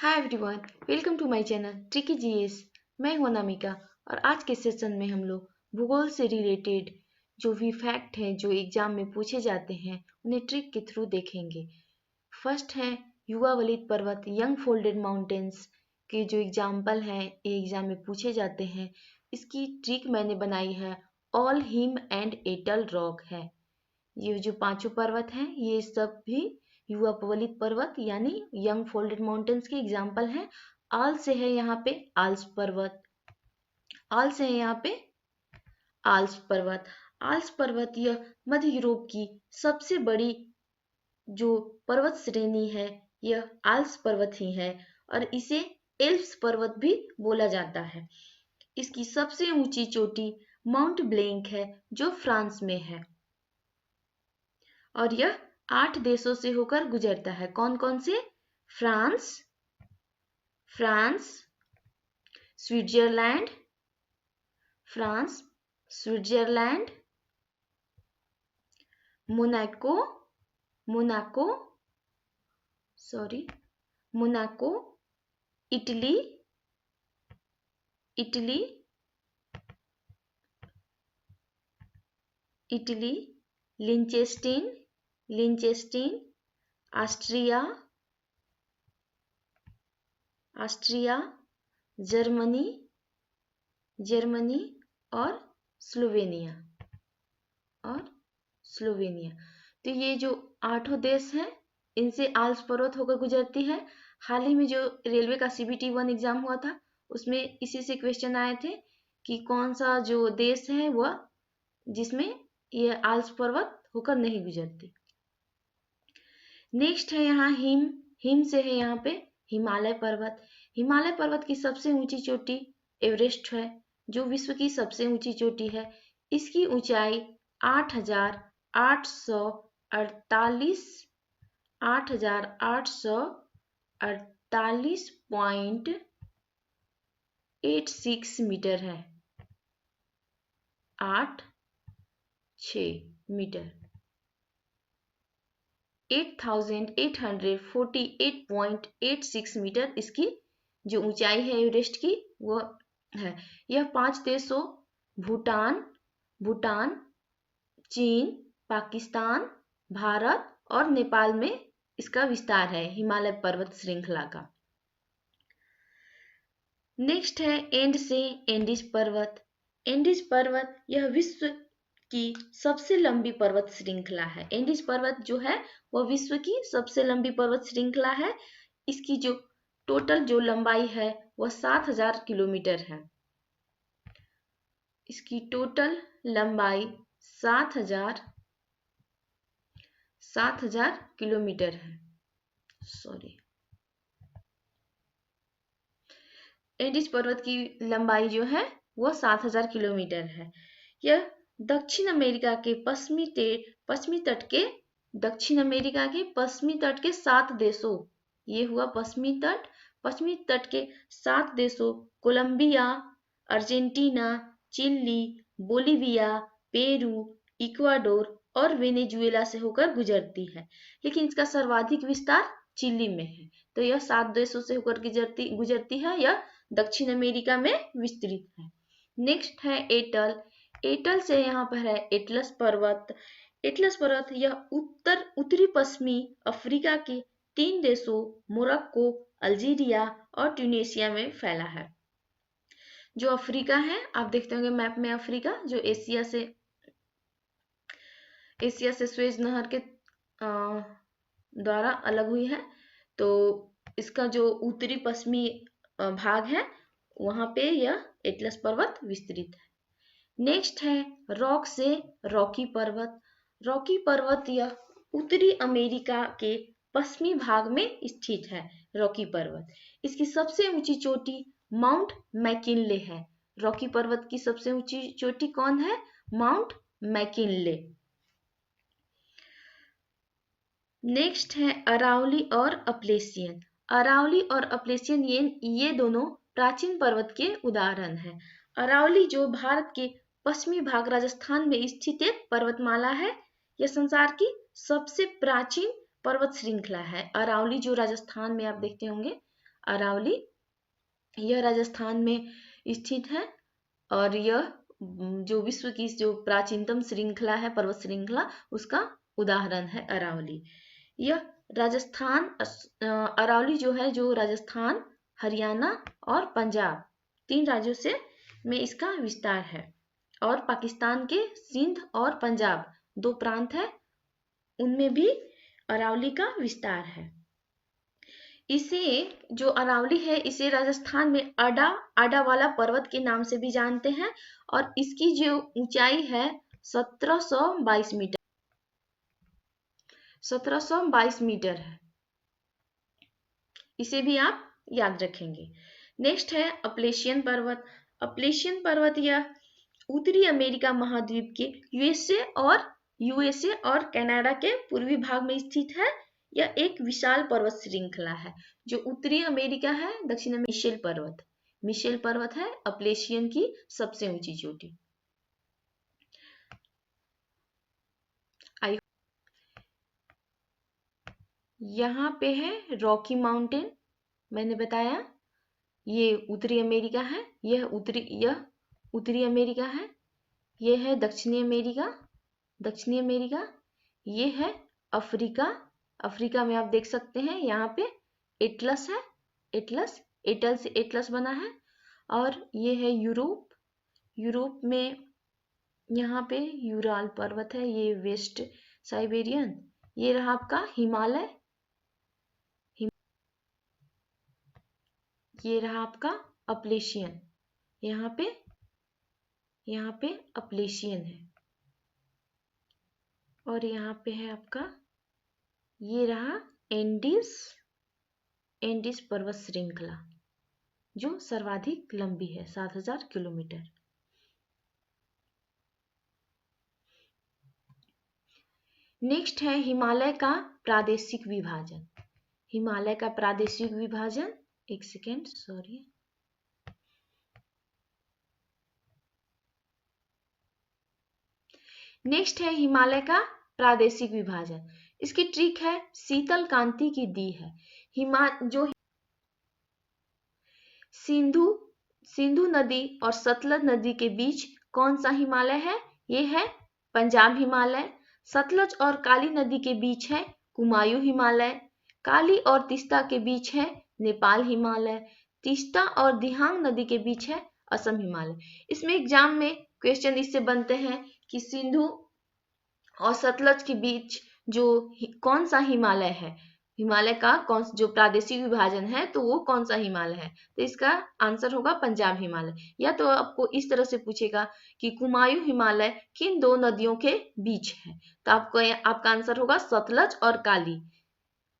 Hi everyone, welcome to my channel tricky GS. मैं हूं अनामिका और आज के सेशन में हम लोग भूगोल से रिलेटेड जो भी फैक्ट हैं जो एग्जाम में पूछे जाते हैं उन्हें ट्रिक के थ्रू देखेंगे। फर्स्ट है युवा वलित पर्वत, यंग फोल्डेड माउंटेन्स के जो एग्जाम्पल हैं ये एग्जाम में पूछे जाते हैं। इसकी ट्रिक मैंने बनाई है ऑल हिम एंड एटल रॉक है। ये जो पांचों पर्वत हैं ये सब भी युवा वलित पर्वत यानी यंग फोल्डेड माउंटेन्स के एग्जाम्पल हैं। आल से है यहाँ पे आल्स पर्वत, आल से है यहाँ पे आल्स पर्वत। आल्स पर्वत यह मध्य यूरोप की सबसे बड़ी जो पर्वत श्रेणी है यह आल्स पर्वत ही है और इसे एल्प्स पर्वत भी बोला जाता है। इसकी सबसे ऊंची चोटी माउंट ब्लैंक है जो फ्रांस में है और यह 8 देशों से होकर गुजरता है। कौन कौन से? France, Switzerland, Switzerland, Monaco, Italy, Liechtenstein, Austria, Germany और स्लोवेनिया। तो ये जो 8 देश हैं इनसे आल्प्स पर्वत होकर गुजरती है। हाल ही में जो रेलवे का CBT-1 एग्जाम हुआ था उसमें इसी से क्वेश्चन आए थे कि कौन सा जो देश है वह जिसमें ये आल्प्स पर्वत होकर नहीं गुजरती। नेक्स्ट है यहाँ हिम से है यहाँ पे हिमालय पर्वत की सबसे ऊंची चोटी एवरेस्ट है जो विश्व की सबसे ऊंची चोटी है। इसकी ऊंचाई 8,848.86 मीटर है। 8,848.86 मीटर इसकी जो ऊंचाई है एवरेस्ट की वो है। यह 5 देशों भूटान, चीन, पाकिस्तान, भारत और नेपाल में इसका विस्तार है हिमालय पर्वत श्रृंखला का। नेक्स्ट है एंड से एंडीज पर्वत यह विश्व की सबसे लंबी पर्वत श्रृंखला है। एंडीज पर्वत जो है वह विश्व की सबसे लंबी पर्वत श्रृंखला है। इसकी जो टोटल जो लंबाई है वह 7,000 किलोमीटर है। इसकी टोटल लंबाई 7,000 किलोमीटर है। एंडीज पर्वत की लंबाई जो है वह 7,000 किलोमीटर है। यह दक्षिण अमेरिका के पश्चिमी तट के 7 देशों, ये हुआ पश्चिमी तट के 7 देशों Colombia, Argentina, Chile, Bolivia, Peru, Ecuador और वेनेजुएला से होकर गुजरती है। लेकिन इसका सर्वाधिक विस्तार चिली में है। तो यह 7 देशों से होकर गुजरती है। यह दक्षिण अमेरिका में विस्तृत है। नेक्स्ट है एटल से यहाँ पर है एटलस पर्वत यह उत्तरी पश्चिमी अफ्रीका के 3 देशों मोरक्को, अल्जीरिया और ट्यूनेशिया में फैला है। जो अफ्रीका है आप देखते होंगे मैप में, अफ्रीका जो एशिया से सुएज नहर के द्वारा अलग हुई है। तो इसका जो उत्तरी पश्चिमी भाग है वहां पे यह एटलस पर्वत विस्तृत है। नेक्स्ट है रॉक से रॉकी पर्वत यह उत्तरी अमेरिका के पश्चिमी भाग में स्थित है। रॉकी पर्वत इसकी सबसे ऊंची चोटी माउंट मैकिनले है। रॉकी पर्वत की सबसे ऊंची चोटी कौन है? Mount McKinley. नेक्स्ट है अरावली और अपलेशियन ये दोनों प्राचीन पर्वत के उदाहरण हैं। अरावली जो भारत के पश्चिमी भाग राजस्थान में स्थित एक पर्वतमाला है। यह संसार की सबसे प्राचीन पर्वत श्रृंखला है। अरावली जो राजस्थान में आप देखते होंगे, अरावली। यह राजस्थान में स्थित है और यह जो विश्व की जो प्राचीनतम श्रृंखला है, पर्वत श्रृंखला, उसका उदाहरण है अरावली। यह राजस्थान अरावली जो है, जो राजस्थान, हरियाणा और पंजाब 3 राज्यों से में इसका विस्तार है। और पाकिस्तान के सिंध और पंजाब 2 प्रांत है, उनमें भी अरावली का विस्तार है। इसे जो अरावली है, इसे राजस्थान में आडा वाला पर्वत के नाम से भी जानते हैं और इसकी जो ऊंचाई है 1722 मीटर 1722 मीटर है। इसे भी आप याद रखेंगे। नेक्स्ट है अपलेशियन पर्वत। अपलेशियन पर्वत यह उत्तरी अमेरिका महाद्वीप के यूएसए और कनाडा के पूर्वी भाग में स्थित है। यह एक विशाल पर्वत श्रृंखला है। जो उत्तरी अमेरिका है, दक्षिण में मिशेल पर्वत है अपलेशियन की सबसे ऊंची चोटी। यहाँ पे है रॉकी माउंटेन, मैंने बताया ये उत्तरी अमेरिका है, यह उत्तरी अमेरिका है। यह है दक्षिणी अमेरिका। ये है अफ्रीका में आप देख सकते हैं यहाँ पे एटलस है, एटल से बना है। और ये है यूरोप में यहाँ पे यूराल पर्वत है, ये वेस्ट साइबेरियन। ये रहा आपका हिमालय, ये रहा आपका अपलेशियन। यहाँ पे अपलेशियन है। और यहाँ पे है आपका, ये रहा एंडीज पर्वत श्रृंखला जो सर्वाधिक लंबी है, 7000 किलोमीटर। नेक्स्ट है हिमालय का प्रादेशिक विभाजन। एक सेकेंड, सॉरी। नेक्स्ट है हिमालय का प्रादेशिक विभाजन। इसकी ट्रिक है शीतल कांति की दी है। जो सिंधु नदी और सतलज नदी के बीच कौन सा हिमालय है? ये है पंजाब हिमालय। सतलज और काली नदी के बीच है कुमायूं हिमालय। काली और तीस्ता के बीच है नेपाल हिमालय। तीस्ता और दिहांग नदी के बीच है असम हिमालय। इसमें एग्जाम में क्वेश्चन इससे बनते हैं कि सिंधु और सतलज के बीच जो कौन सा हिमालय है, हिमालय का कौन जो प्रादेशिक विभाजन है, तो वो कौन सा हिमालय है? तो इसका आंसर होगा पंजाब हिमालय। या तो आपको इस तरह से पूछेगा कि कुमायूं हिमालय किन 2 नदियों के बीच है, तो आपका आंसर होगा सतलज और काली।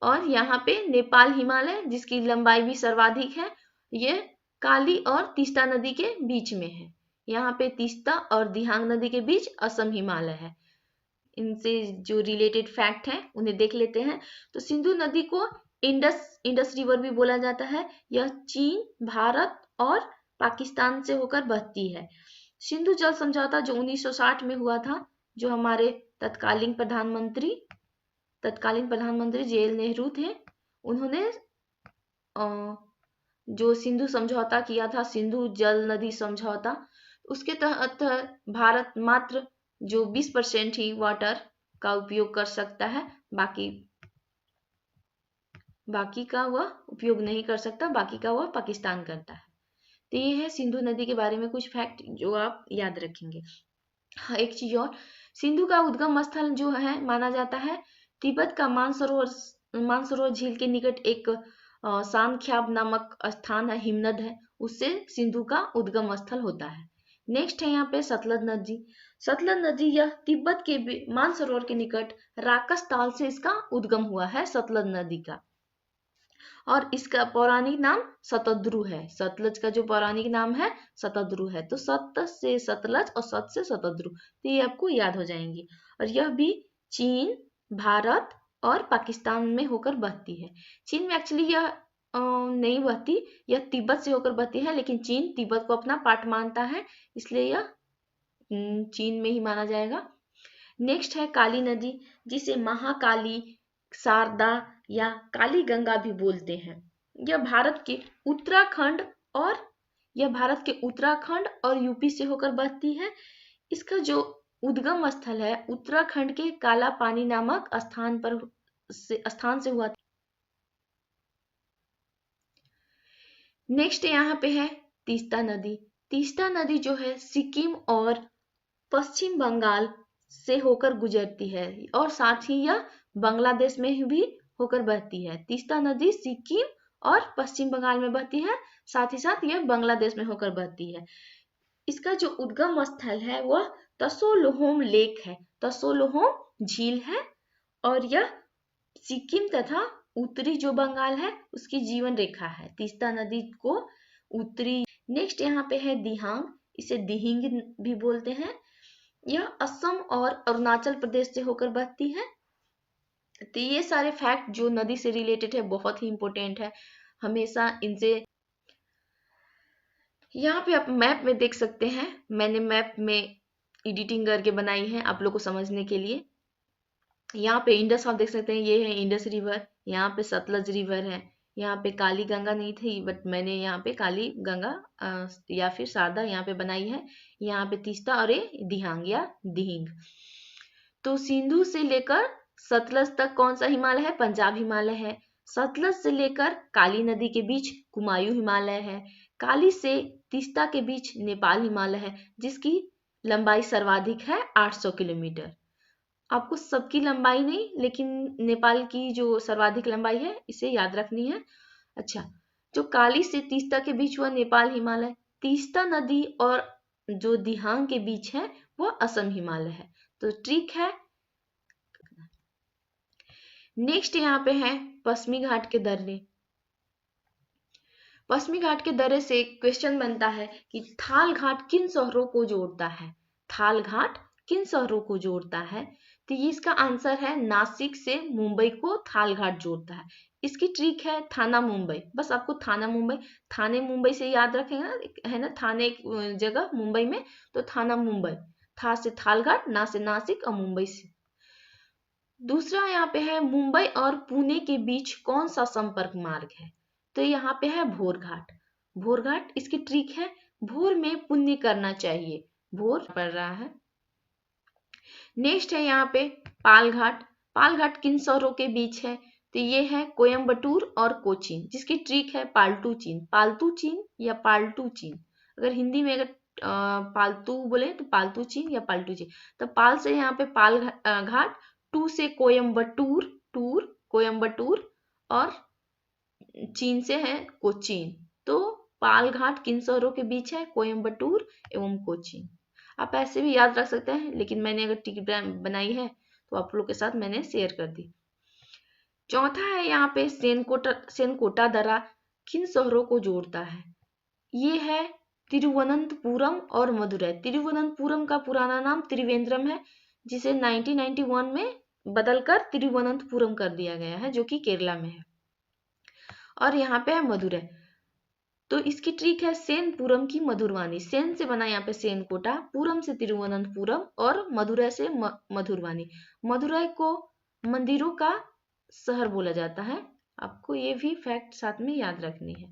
और यहाँ पे नेपाल हिमालय जिसकी लंबाई भी सर्वाधिक है, ये काली और तीस्ता नदी के बीच में है। यहाँ पे तीस्ता और दिहांग नदी के बीच असम हिमालय है। इनसे जो रिलेटेड फैक्ट हैं उन्हें देख लेते हैं। तो सिंधु नदी को इंडस रिवर भी बोला जाता है। यह चीन, भारत और पाकिस्तान से होकर बहती है। सिंधु जल समझौता जो 1960 में हुआ था, जो हमारे तत्कालीन प्रधानमंत्री जेएल नेहरू थे, उन्होंने जो सिंधु समझौता किया था, सिंधु जल नदी समझौता, उसके तहत भारत मात्र जो 20% ही वाटर का उपयोग कर सकता है, बाकी का वह उपयोग नहीं कर सकता, बाकी का वह पाकिस्तान करता है। तो ये है सिंधु नदी के बारे में कुछ फैक्ट जो आप याद रखेंगे। हाँ, एक चीज और, सिंधु का उद्गम स्थल जो है माना जाता है तिब्बत का मानसरोवर झील के निकट एक सांख्याब नामक स्थान है, हिमनद है, उससे सिंधु का उद्गम स्थल होता है। नेक्स्ट है यहाँ पे सतलज नदी यह तिब्बत के मानसरोवर के निकट राकस ताल से इसका उद्गम हुआ है सतलज नदी का। और इसका पौराणिक नाम शतद्रु है। सतलज का जो पौराणिक नाम है शतद्रु है। तो सत से सतलज और सत से शतद्रु, तो ये आपको याद हो जाएंगी। और यह भी चीन, भारत और पाकिस्तान में होकर बहती है। चीन में एक्चुअली यह नहीं बहती, यह तिब्बत से होकर बहती है, लेकिन चीन तिब्बत को अपना पार्ट मानता है, इसलिए यह चीन में ही माना जाएगा। नेक्स्ट है काली नदी, जिसे महाकाली, शारदा या काली गंगा भी बोलते हैं। यह भारत के उत्तराखंड और यह भारत के उत्तराखंड और यूपी से होकर बहती है। इसका जो उद्गम स्थल है उत्तराखंड के काला पानी नामक स्थान से हुआ। नेक्स्ट यहाँ पे है तीस्ता नदी। तीस्ता नदी जो है सिक्किम और पश्चिम बंगाल से होकर गुजरती है और साथ ही यह बांग्लादेश में भी होकर बहती है। तीस्ता नदी सिक्किम और पश्चिम बंगाल में बहती है, साथ ही साथ यह बांग्लादेश में होकर बहती है। इसका जो उद्गम स्थल है वह तसोलोहोम लेक है, तसोलोहोम झील है और यह सिक्किम तथा उत्तरी जो बंगाल है उसकी जीवन रेखा है। तीस्ता नदी को उत्तरी। नेक्स्ट यहाँ पे है दिहांग, इसे दिहिंग भी बोलते हैं। यह असम और अरुणाचल प्रदेश से होकर बहती है। तो ये सारे फैक्ट जो नदी से रिलेटेड है बहुत ही इंपॉर्टेंट है, हमेशा इनसे। यहाँ पे आप मैप में देख सकते हैं, मैंने मैप में एडिटिंग करके बनाई है आप लोग को समझने के लिए। यहाँ पे इंडस आप देख सकते हैं, ये है इंडस रिवर, यहाँ पे सतलज रिवर है, यहाँ पे काली गंगा नहीं थी बट मैंने यहाँ पे काली गंगा या फिर शारदा यहाँ पे बनाई है। यहाँ पे तीस्ता और ये दिहांग या दिहिंग। तो सिंधु से लेकर सतलज तक कौन सा हिमालय है? पंजाब हिमालय है। सतलज से लेकर काली नदी के बीच कुमायूं हिमालय है। काली से तीस्ता के बीच नेपाल हिमालय है जिसकी लंबाई सर्वाधिक है 800 किलोमीटर। आपको सबकी लंबाई नहीं लेकिन नेपाल की जो सर्वाधिक लंबाई है इसे याद रखनी है। अच्छा, जो काली से तीस्ता के बीच हुआ नेपाल हिमालय, तीस्ता नदी और जो दिहांग के बीच है वह असम हिमालय है। तो ट्रिक है। नेक्स्ट यहाँ पे है पश्चिमी घाट के दर्रे। पश्चिमी घाट के दर्रे से क्वेश्चन बनता है कि थाल घाट किन शहरों को जोड़ता है? थाल घाट किन शहरों को जोड़ता है? तो ये इसका आंसर है नासिक से मुंबई को थाल घाट जोड़ता है। इसकी ट्रिक है थाना मुंबई, बस आपको थाना मुंबई, थाने मुंबई से याद रखेंगे ना, है ना, थाने एक जगह मुंबई में, तो थाना मुंबई, था से थाल घाट, ना से नासिक और मुंबई से। दूसरा यहाँ पे है मुंबई और पुणे के बीच कौन सा संपर्क मार्ग है? तो यहाँ पे है भोर घाट। भोर घाट, इसकी ट्रिक है भोर में पुण्य करना चाहिए, भोर पड़ रहा है। नेक्स्ट है यहाँ पे पाल घाट। पाल घाट किन शहरों के बीच है? तो ये है कोयम्बटूर और कोचीन, जिसकी ट्रिक है पालतू चीन, पालतू चीन या पालतू चीन। अगर हिंदी में अगर पालतू बोले तो पालतू चीन या पालतू चीन। तो पाल से यहाँ पे पाल घाट, टू से कोयम्बटूर, टूर कोयम्बटूर, और चीन से है कोचीन। तो पाल घाट किन शहरों के बीच है? कोयम्बटूर एवं कोचीन। आप ऐसे भी याद रख सकते हैं लेकिन मैंने अगर टिकट बनाई है तो आप लोग के साथ मैंने शेयर कर दी। चौथा है यहाँ पे सेनकोटा दर्रा किन शहरों को जोड़ता है? ये है तिरुवनंतपुरम और मदुरै। तिरुवनंतपुरम का पुराना नाम त्रिवेंद्रम है जिसे 1991 में बदलकर तिरुवनंतपुरम कर दिया गया है जो कि केरला में है। और यहाँ पे है मदुरै। तो इसकी ट्रिक है सेनपुरम की मधुरवानी। सेन से बना यहाँ पे सेनकोटा, पुरम से तिरुवनंतपुरम और मदुरै से मधुरवानी। मदुरै को मंदिरों का शहर बोला जाता है, आपको ये भी फैक्ट साथ में याद रखनी है।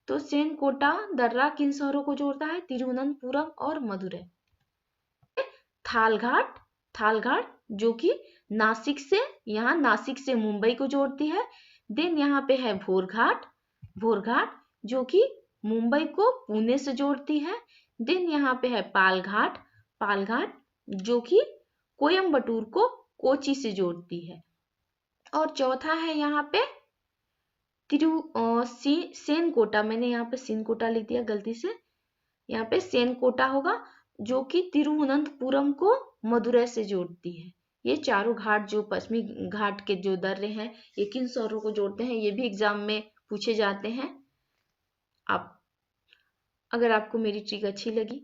तो सेनकोटा दर्रा किन शहरों को जोड़ता है? तिरुवनंतपुरम और मदुरै। थालघाट, थालघाट जो कि नासिक से, यहाँ नासिक से मुंबई को जोड़ती है। देन यहाँ पे है भोरघाट, भोरघाट जो कि मुंबई को पुणे से जोड़ती है। देन यहाँ पे है पालघाट, पालघाट जो कि कोयम्बटूर को कोची से जोड़ती है। और चौथा है यहाँ पे सेनकोटा, मैंने यहाँ पे सेनकोटा लिख दिया गलती से, यहाँ पे सेनकोटा होगा जो कि तिरुवनंतपुरम को मदुरै से जोड़ती है। ये चारों घाट जो पश्चिमी घाट के जो दर्रे हैं ये किन शहरों को जोड़ते हैं, ये भी एग्जाम में पूछे जाते हैं। आप अगर आपको मेरी ट्रिक अच्छी लगी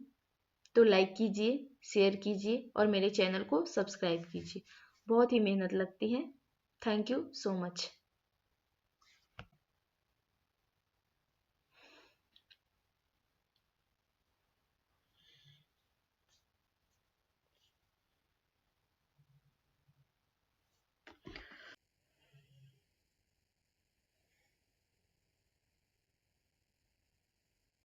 तो लाइक कीजिए, शेयर कीजिए और मेरे चैनल को सब्सक्राइब कीजिए। बहुत ही मेहनत लगती है। Thank you so much.